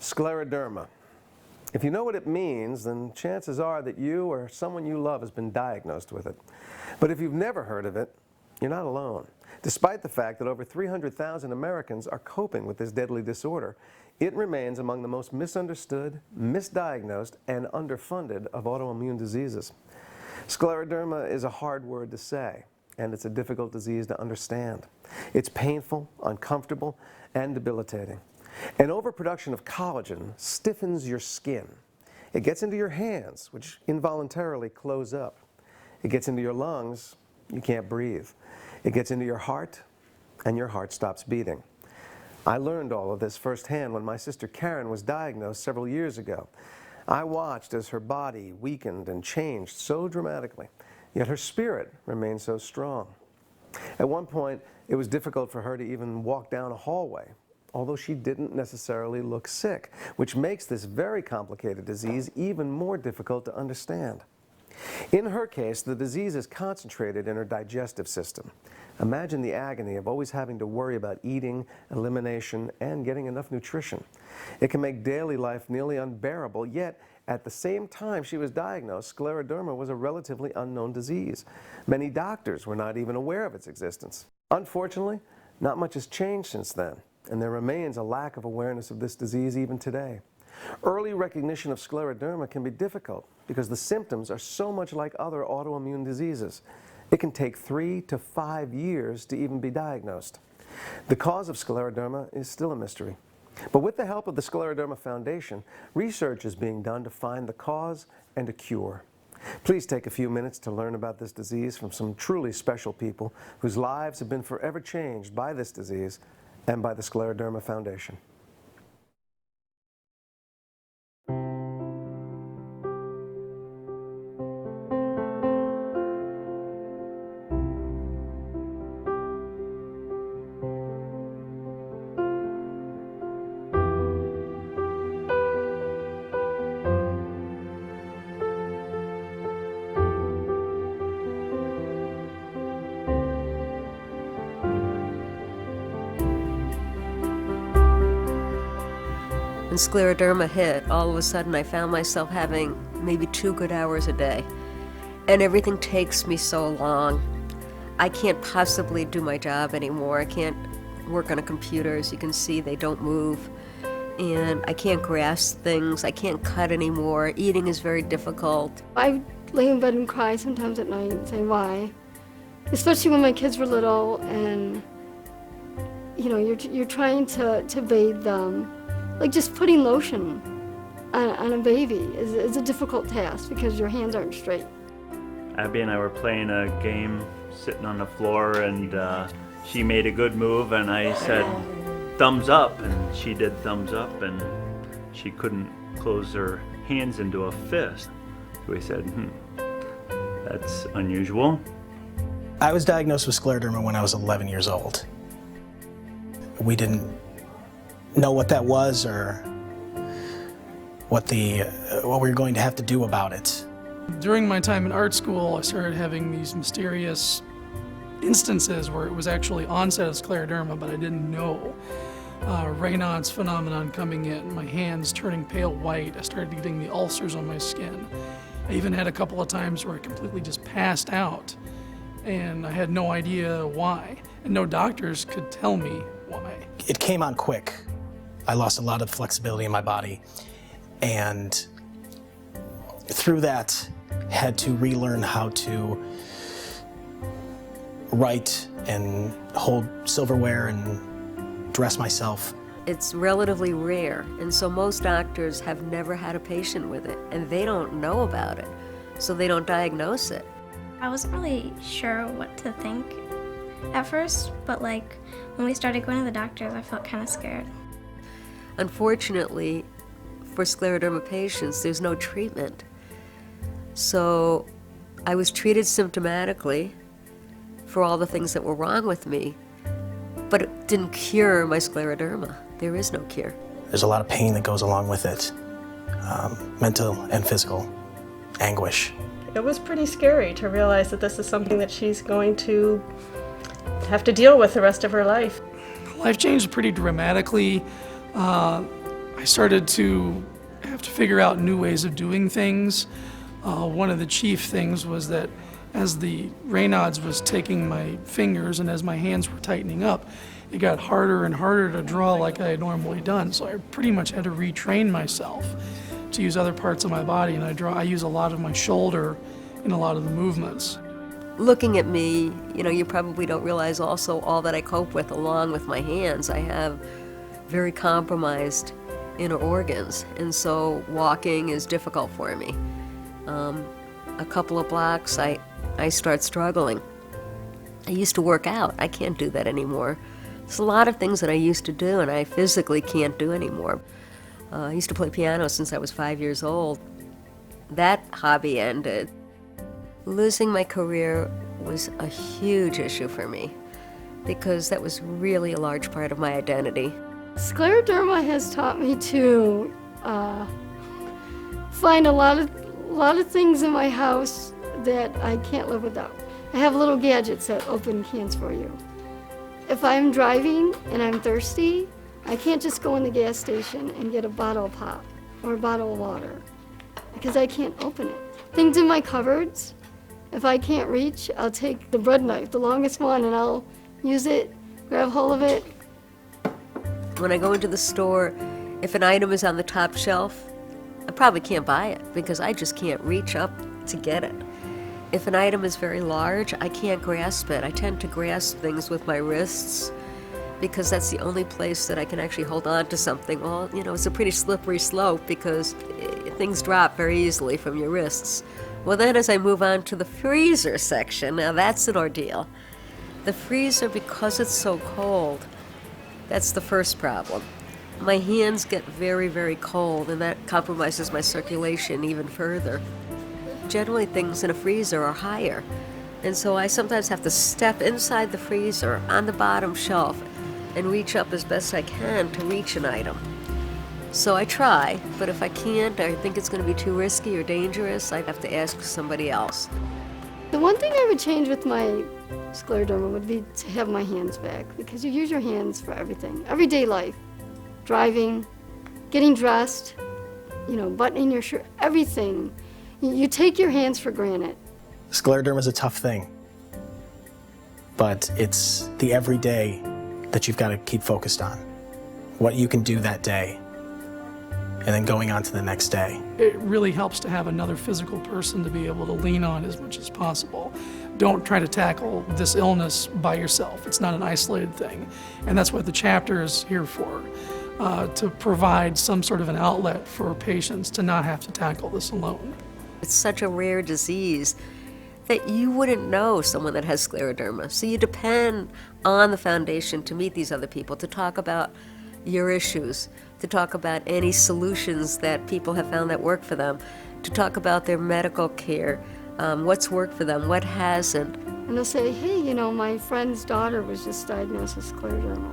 Scleroderma. If you know what it means, then chances are that you or someone you love has been diagnosed with it. But if you've never heard of it, you're not alone. Despite the fact that over 300,000 Americans are coping with this deadly disorder, it remains among the most misunderstood, misdiagnosed, and underfunded of autoimmune diseases. Scleroderma is a hard word to say, and it's a difficult disease to understand. It's painful, uncomfortable, and debilitating. An overproduction of collagen stiffens your skin. It gets into your hands, which involuntarily close up. It gets into your lungs, you can't breathe. It gets into your heart, and your heart stops beating. I learned all of this firsthand when my sister Karen was diagnosed several years ago. I watched as her body weakened and changed so dramatically, yet her spirit remained so strong. At one point, it was difficult for her to even walk down a hallway, although she didn't necessarily look sick, which makes this very complicated disease even more difficult to understand. In her case, the disease is concentrated in her digestive system. Imagine the agony of always having to worry about eating, elimination, and getting enough nutrition. It can make daily life nearly unbearable, yet at the same time she was diagnosed, scleroderma was a relatively unknown disease. Many doctors were not even aware of its existence. Unfortunately, not much has changed since then, and there remains a lack of awareness of this disease even today. Early recognition of scleroderma can be difficult because the symptoms are so much like other autoimmune diseases. It can take 3 to 5 years to even be diagnosed. The cause of scleroderma is still a mystery. But with the help of the Scleroderma Foundation, research is being done to find the cause and a cure. Please take a few minutes to learn about this disease from some truly special people whose lives have been forever changed by this disease and by the Scleroderma Foundation. When scleroderma hit, all of a sudden I found myself having maybe 2 good hours a day. And everything takes me so long. I can't possibly do my job anymore. I can't work on a computer. As you can see, they don't move. And I can't grasp things. I can't cut anymore. Eating is very difficult. I lay in bed and cry sometimes at night and say, why? Especially when my kids were little and, you know, you're trying to bathe them. Like just putting lotion on a baby is a difficult task because your hands aren't straight. Abby and I were playing a game sitting on the floor, and she made a good move and I said thumbs up, and she did thumbs up, and she couldn't close her hands into a fist. So we said, that's unusual. I was diagnosed with scleroderma when I was 11 years old. We didn't know what that was or what we were going to have to do about it. During my time in art school, I started having these mysterious instances where it was actually onset of scleroderma, but I didn't know. Raynaud's phenomenon coming in, my hands turning pale white, I started getting the ulcers on my skin. I even had a couple of times where I completely just passed out, and I had no idea why, and no doctors could tell me why. It came on quick. I lost a lot of flexibility in my body, and through that had to relearn how to write and hold silverware and dress myself. It's relatively rare, and so most doctors have never had a patient with it, and they don't know about it, so they don't diagnose it. I wasn't really sure what to think at first, but like when we started going to the doctors, I felt kind of scared. Unfortunately, for scleroderma patients, there's no treatment. So I was treated symptomatically for all the things that were wrong with me, but it didn't cure my scleroderma. There is no cure. There's a lot of pain that goes along with it, mental and physical anguish. It was pretty scary to realize that this is something that she's going to have to deal with the rest of her life. Life changed pretty dramatically. I started to have to figure out new ways of doing things. One of the chief things was that as the Raynaud's was taking my fingers and as my hands were tightening up, it got harder and harder to draw like I had normally done. So I pretty much had to retrain myself to use other parts of my body, and I use a lot of my shoulder in a lot of the movements. Looking at me, you probably don't realize also all that I cope with along with my hands. I have very compromised inner organs, and so walking is difficult for me. A couple of blocks, I start struggling. I used to work out. I can't do that anymore. There's a lot of things that I used to do and I physically can't do anymore. I used to play piano since I was 5 years old. That hobby ended. Losing my career was a huge issue for me because that was really a large part of my identity. Scleroderma has taught me to find a lot of things in my house that I can't live without. I have little gadgets that open cans for you. If I'm driving and I'm thirsty, I can't just go in the gas station and get a bottle of pop or a bottle of water because I can't open it. Things in my cupboards, if I can't reach, I'll take the bread knife, the longest one, and I'll use it, grab hold of it. When I go into the store, if an item is on the top shelf, I probably can't buy it because I just can't reach up to get it. If an item is very large, I can't grasp it. I tend to grasp things with my wrists because that's the only place that I can actually hold on to something. Well, it's a pretty slippery slope because things drop very easily from your wrists. Well, then as I move on to the freezer section, now that's an ordeal. The freezer, because it's so cold, that's the first problem. My hands get very, very cold, and that compromises my circulation even further. Generally, things in a freezer are higher, and so I sometimes have to step inside the freezer on the bottom shelf and reach up as best I can to reach an item. So I try, but if I can't, or I think it's going to be too risky or dangerous, I'd have to ask somebody else. The one thing I would change with my scleroderma would be to have my hands back, because you use your hands for everything, everyday life, driving, getting dressed, buttoning your shirt, everything. You take your hands for granted. Scleroderma is a tough thing, but it's the everyday that you've got to keep focused on. What you can do that day, and then going on to the next day. It really helps to have another physical person to be able to lean on as much as possible. Don't try to tackle this illness by yourself. It's not an isolated thing. And that's what the chapter is here for, to provide some sort of an outlet for patients to not have to tackle this alone. It's such a rare disease that you wouldn't know someone that has scleroderma. So you depend on the foundation to meet these other people, to talk about your issues, to talk about any solutions that people have found that work for them, to talk about their medical care, what's worked for them, what hasn't. And they'll say, hey, my friend's daughter was just diagnosed with scleroderma.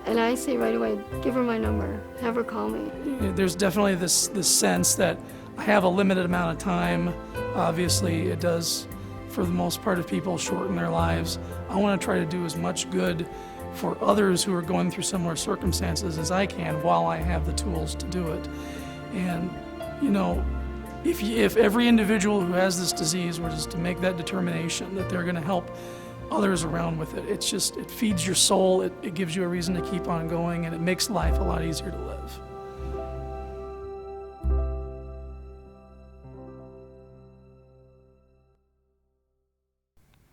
And I say right away, give her my number, have her call me. There's definitely this sense that I have a limited amount of time. Obviously, it does, for the most part of people, shorten their lives. I want to try to do as much good for others who are going through similar circumstances as I can while I have the tools to do it. And, if every individual who has this disease were just to make that determination that they're going to help others around with it, it feeds your soul, it gives you a reason to keep on going, and it makes life a lot easier to live.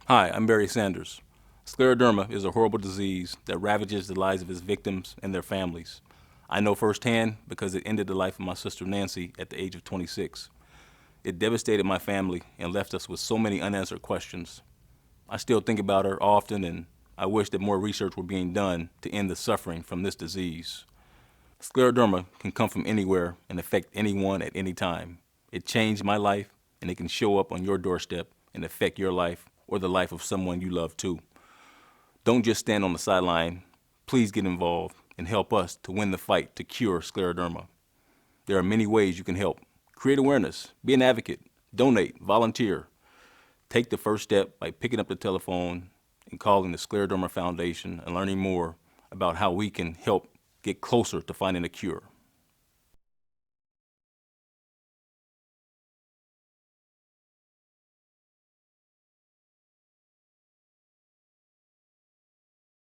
Hi, I'm Barry Sanders. Scleroderma is a horrible disease that ravages the lives of its victims and their families. I know firsthand because it ended the life of my sister Nancy at the age of 26. It devastated my family and left us with so many unanswered questions. I still think about her often, and I wish that more research were being done to end the suffering from this disease. Scleroderma can come from anywhere and affect anyone at any time. It changed my life, and it can show up on your doorstep and affect your life or the life of someone you love too. Don't just stand on the sideline. Please get involved and help us to win the fight to cure scleroderma. There are many ways you can help. Create awareness, be an advocate, donate, volunteer. Take the first step by picking up the telephone and calling the Scleroderma Foundation and learning more about how we can help get closer to finding a cure.